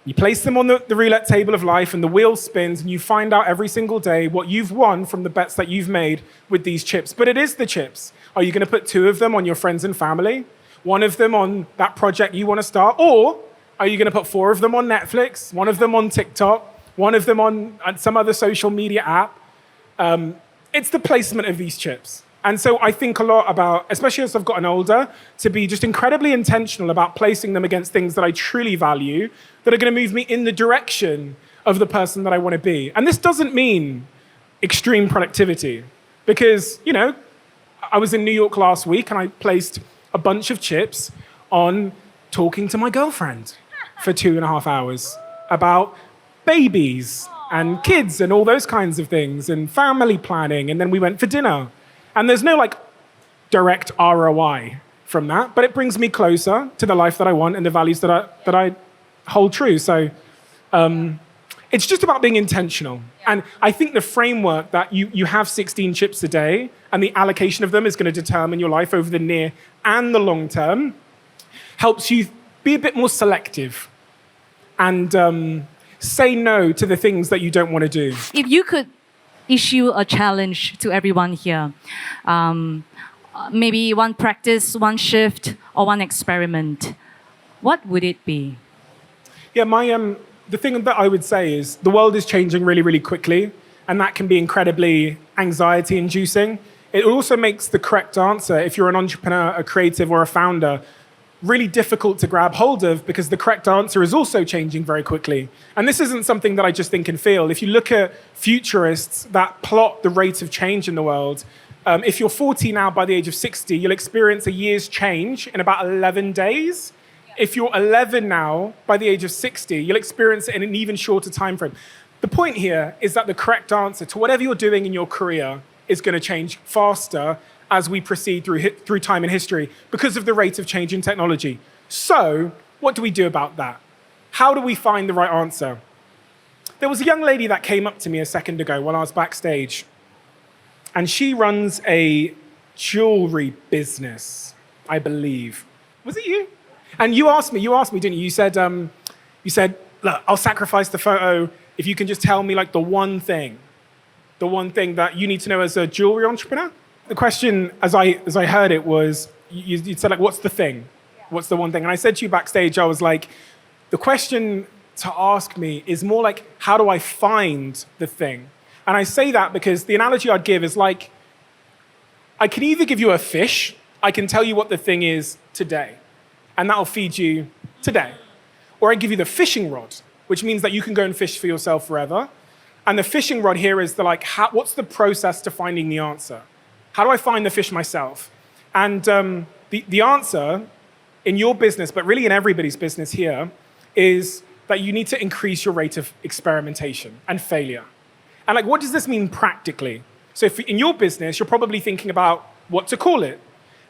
You place them on the roulette table of life and the wheel spins and you find out every single day what you've won from the bets that you've made with these chips. But it is the chips. Are you going to put 2 of them on your friends and family? 1 of them on that project you want to start? Or are you going to put 4 of them on Netflix, 1 of them on TikTok, 1 of them on some other social media app? It's the placement of these chips. And so I think a lot about, especially as I've gotten older, to be just incredibly intentional about placing them against things that I truly value, that are going to move me in the direction of the person that I want to be. And this doesn't mean extreme productivity, because, I was in New York last week and I placed a bunch of chips on talking to my girlfriend for 2.5 hours about babies and kids and all those kinds of things and family planning. And then we went for dinner. And there's no direct ROI from that, but it brings me closer to the life that I want and the values that I hold true. So it's just about being intentional. Yeah. And I think the framework that you have 16 chips a day and the allocation of them is going to determine your life over the near and the long term helps you be a bit more selective and say no to the things that you don't want to do. If you could issue a challenge to everyone here, maybe one practice, one shift, or one experiment, what would it be? Yeah, the thing that I would say is the world is changing really, really quickly, and that can be incredibly anxiety-inducing. It also makes the correct answer, if you're an entrepreneur, a creative, or a founder, really difficult to grab hold of, because the correct answer is also changing very quickly. And this isn't something that I just think and feel. If you look at futurists that plot the rate of change in the world, if you're 40 now, by the age of 60, you'll experience a year's change in about 11 days. If you're 11 now, by the age of 60, you'll experience it in an even shorter time frame. The point here is that the correct answer to whatever you're doing in your career is going to change faster as we proceed through time in history because of the rate of change in technology. So, what do we do about that? How do we find the right answer? There was a young lady that came up to me a second ago while I was backstage, and she runs a jewelry business, I believe. Was it you? And you asked me, didn't you? You said, look, I'll sacrifice the photo if you can just tell me the one thing that you need to know as a jewelry entrepreneur. The question, as I heard it, was, you said, what's the thing? What's the one thing? And I said to you backstage, I was like, the question to ask me is more like, how do I find the thing? And I say that because the analogy I'd give is like, I can either give you a fish, I can tell you what the thing is today, and that'll feed you today. Or I give you the fishing rod, which means that you can go and fish for yourself forever. And the fishing rod here is what's the process to finding the answer? How do I find the fish myself? And the answer in your business, but really in everybody's business here, is that you need to increase your rate of experimentation and failure. And like, what does this mean practically? So if in your business, you're probably thinking about what to call it.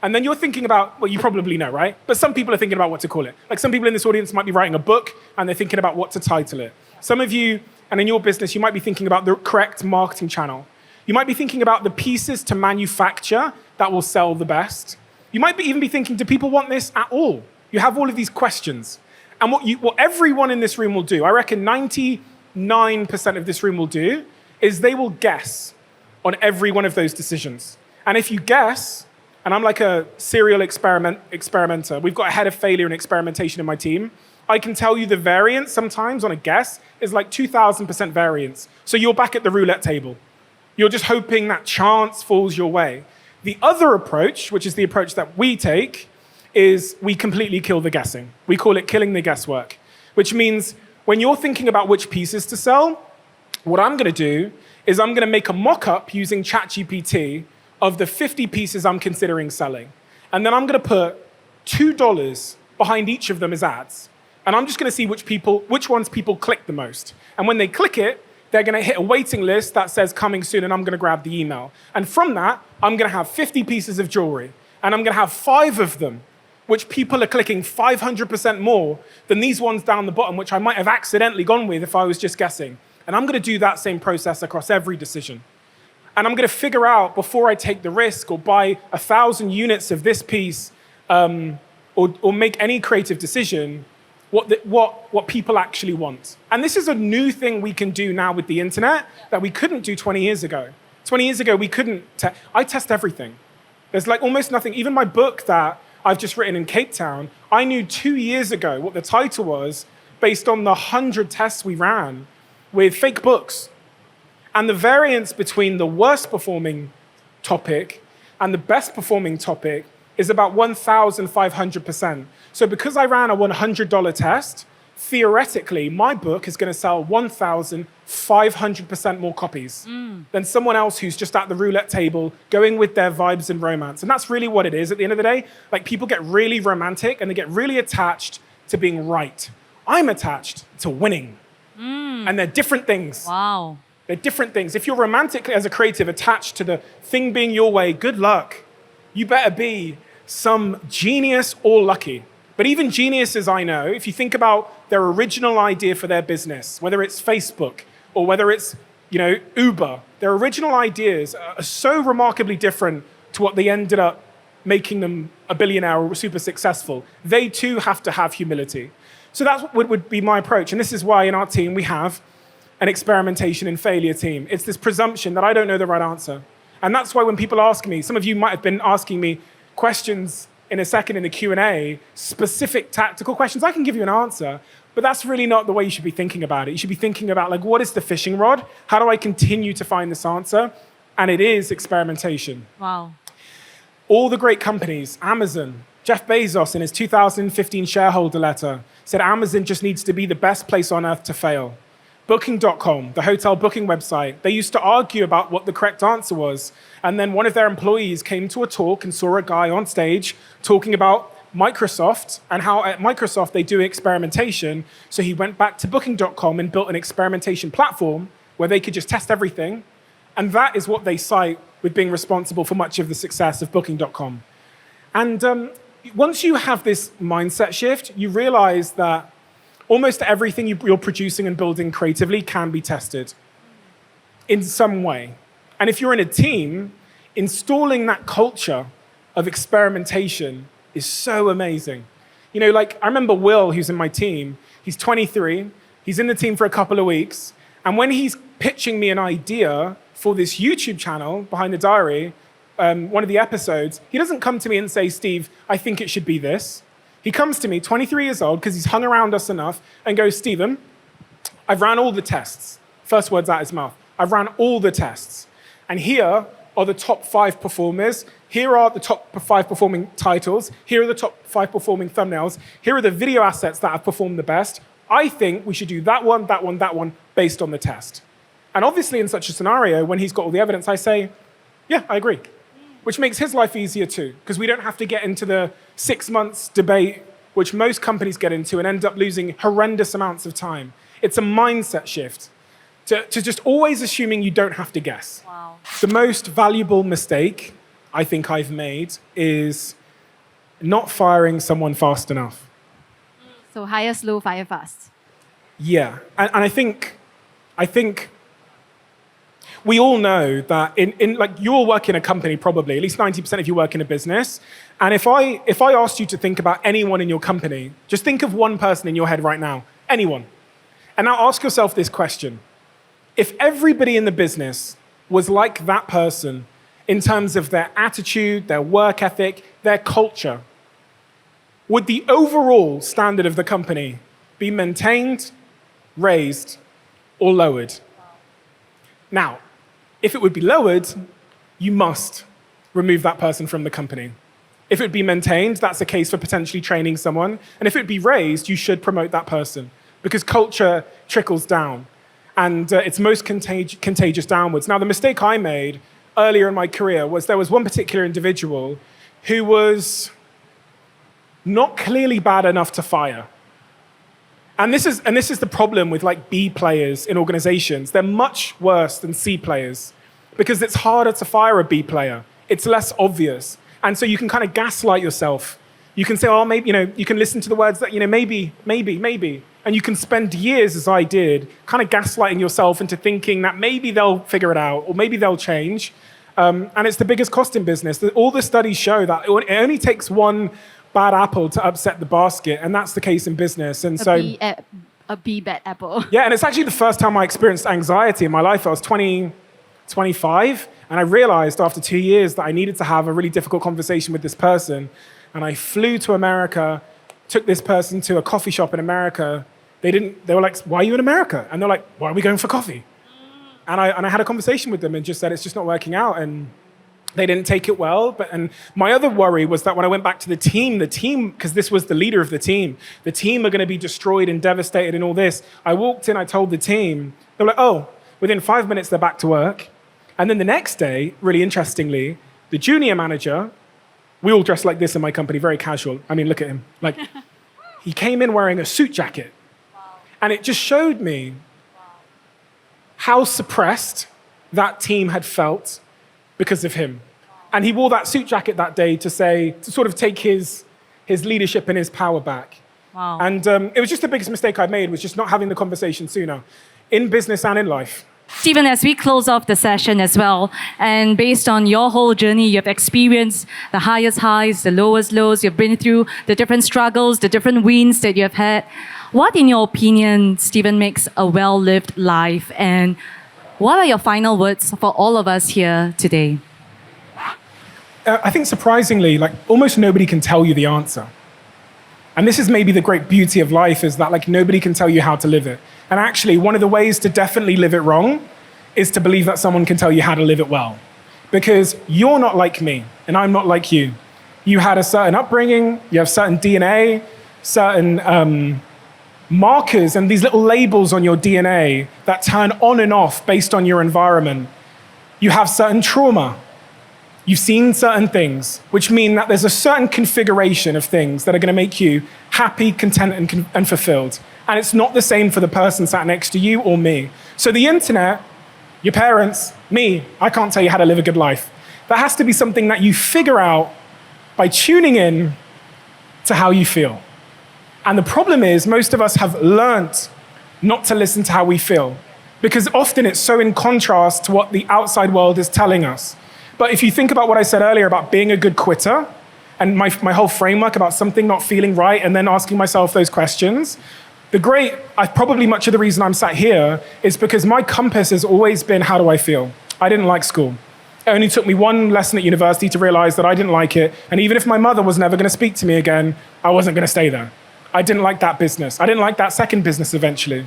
And then you're thinking about, well, you probably know, right? But some people are thinking about what to call it. Like some people in this audience might be writing a book and they're thinking about what to title it. Some of you, and in your business, you might be thinking about the correct marketing channel. You might be thinking about the pieces to manufacture that will sell the best. You might even be thinking, do people want this at all? You have all of these questions. And what everyone in this room will do, I reckon 99% of this room will do, is they will guess on every one of those decisions. And if you guess, and I'm like a serial experimenter, we've got a head of failure and experimentation in my team, I can tell you the variance sometimes on a guess is like 2,000% variance. So you're back at the roulette table. You're just hoping that chance falls your way. The other approach, which is the approach that we take, is we completely kill the guessing. We call it killing the guesswork, which means when you're thinking about which pieces to sell, what I'm going to do is I'm going to make a mock-up using ChatGPT of the 50 pieces I'm considering selling. And then I'm going to put $2 behind each of them as ads. And I'm just going to see which ones people click the most. And when they click it, they're going to hit a waiting list that says coming soon, and I'm going to grab the email. And from that, I'm going to have 50 pieces of jewelry. And I'm going to have 5 of them, which people are clicking 500% more than these ones down the bottom, which I might have accidentally gone with if I was just guessing. And I'm going to do that same process across every decision. And I'm going to figure out, before I take the risk or buy 1,000 units of this piece or make any creative decision, what people actually want. And this is a new thing we can do now with the internet that we couldn't do 20 years ago. 20 years ago, we couldn't. I test everything. There's like almost nothing. Even my book that I've just written in Cape Town, I knew 2 years ago what the title was based on the 100 tests we ran with fake books. And the variance between the worst performing topic and the best performing topic is about 1,500%. So because I ran a $100 test, theoretically, my book is going to sell 1,500% more copies than someone else who's just at the roulette table going with their vibes and romance. And that's really what it is at the end of the day. Like, people get really romantic and they get really attached to being right. I'm attached to winning. And they're different things. Wow. They're different things. If you're romantically, as a creative, attached to the thing being your way, good luck. You better be some genius or lucky. But even geniuses I know, if you think about their original idea for their business, whether it's Facebook or whether it's, Uber, their original ideas are so remarkably different to what they ended up making them a billionaire or super successful. They too have to have humility. So that's what would be my approach. And this is why in our team we have an experimentation and failure team. It's this presumption that I don't know the right answer. And that's why when people ask me, some of you might have been asking me questions in a second in the Q&A, specific tactical questions, I can give you an answer, but that's really not the way you should be thinking about it. You should be thinking about, like, what is the fishing rod? How do I continue to find this answer? And it is experimentation. Wow. All the great companies, Amazon, Jeff Bezos in his 2015 shareholder letter said Amazon just needs to be the best place on earth to fail. Booking.com, the hotel booking website, they used to argue about what the correct answer was. And then one of their employees came to a talk and saw a guy on stage talking about Microsoft and how at Microsoft they do experimentation. So he went back to Booking.com and built an experimentation platform where they could just test everything. And that is what they cite with being responsible for much of the success of Booking.com. And once you have this mindset shift, you realize that almost everything you're producing and building creatively can be tested in some way. And if you're in a team, installing that culture of experimentation is so amazing. I remember Will, who's in my team, he's 23, he's in the team for a couple of weeks, and when he's pitching me an idea for this YouTube channel, Behind the Diary, one of the episodes, he doesn't come to me and say, Steve, I think it should be this. He comes to me, 23 years old, because he's hung around us enough, and goes, Stephen, I've ran all the tests. First words out his mouth. I've ran all the tests. And here are the top 5 performers. Here are the top 5 performing titles. Here are the top 5 performing thumbnails. Here are the video assets that have performed the best. I think we should do that one, that one, that one, based on the test. And obviously in such a scenario, when he's got all the evidence, I say, yeah, I agree. Which makes his life easier too, because we don't have to get into the 6 months debate, which most companies get into and end up losing horrendous amounts of time. It's a mindset shift to just always assuming you don't have to guess. Wow. The most valuable mistake I think I've made is not firing someone fast enough. So hire slow, fire fast. Yeah, and I think we all know that in like you all work in a company probably, at least 90% of you work in a business. And if I asked you to think about anyone in your company, just think of one person in your head right now, anyone. And now ask yourself this question. If everybody in the business was like that person in terms of their attitude, their work ethic, their culture, would the overall standard of the company be maintained, raised, or lowered? Now, if it would be lowered, you must remove that person from the company. If it would be maintained, that's a case for potentially training someone. And if it would be raised, you should promote that person because culture trickles down and it's most contagious downwards. Now, the mistake I made earlier in my career was there was one particular individual who was not clearly bad enough to fire. And this is the problem with like B players in organizations. They're much worse than C players because it's harder to fire a B player. It's less obvious. And so you can kind of gaslight yourself. You can say, oh, maybe, you can listen to the words that, maybe. And you can spend years, as I did, kind of gaslighting yourself into thinking that maybe they'll figure it out or maybe they'll change. And it's the biggest cost in business. All the studies show that it only takes one bad apple to upset the basket, and that's the case in business. And A B bad apple. yeah, and it's actually the first time I experienced anxiety in my life. I was 25, and I realized after 2 years that I needed to have a really difficult conversation with this person. And I flew to America, took this person to a coffee shop in America. They were like, why are you in America? And they're like, why are we going for coffee? And I had a conversation with them and just said, it's just not working out. And they didn't take it well. And my other worry was that when I went back to the team, because this was the leader of the team are going to be destroyed and devastated and all this. I walked in, I told the team, they were like, oh, within 5 minutes, they're back to work. And then the next day, really interestingly, the junior manager, we all dress like this in my company, very casual. I mean, look at him. Like, he came in wearing a suit jacket. Wow. And it just showed me how suppressed that team had felt because of him. And he wore that suit jacket that day to sort of take his leadership and his power back. Wow. And it was just the biggest mistake I made was just not having the conversation sooner, in business and in life. Stephen, as we close off the session as well, and based on your whole journey, you've experienced the highest highs, the lowest lows, you've been through the different struggles, the different wins that you've had. What, in your opinion, Stephen, makes a well-lived life? And what are your final words for all of us here today? I think surprisingly, like almost nobody can tell you the answer. And this is maybe the great beauty of life is that like nobody can tell you how to live it. And actually, one of the ways to definitely live it wrong is to believe that someone can tell you how to live it well. Because you're not like me, and I'm not like you. You had a certain upbringing, you have certain DNA, certain markers and these little labels on your DNA that turn on and off based on your environment. You have certain trauma. You've seen certain things, which mean that there's a certain configuration of things that are going to make you happy, content, and fulfilled. And it's not the same for the person sat next to you or me. So the internet, your parents, me, I can't tell you how to live a good life. That has to be something that you figure out by tuning in to how you feel. And the problem is most of us have learnt not to listen to how we feel because often it's so in contrast to what the outside world is telling us. But if you think about what I said earlier about being a good quitter and my whole framework about something not feeling right and then asking myself those questions, probably much of the reason I'm sat here is because my compass has always been, how do I feel? I didn't like school. It only took me one lesson at university to realize that I didn't like it. And even if my mother was never going to speak to me again, I wasn't going to stay there. I didn't like that business. I didn't like that second business eventually.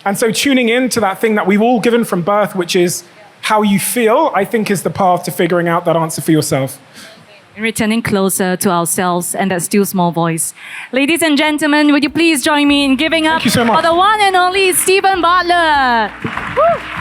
And so tuning in to that thing that we've all given from birth, which is how you feel, I think is the path to figuring out that answer for yourself. And returning closer to ourselves and that still small voice. Ladies and gentlemen, would you please join me in giving up Thank you so much. for the one and only Stephen Bartlett? Woo!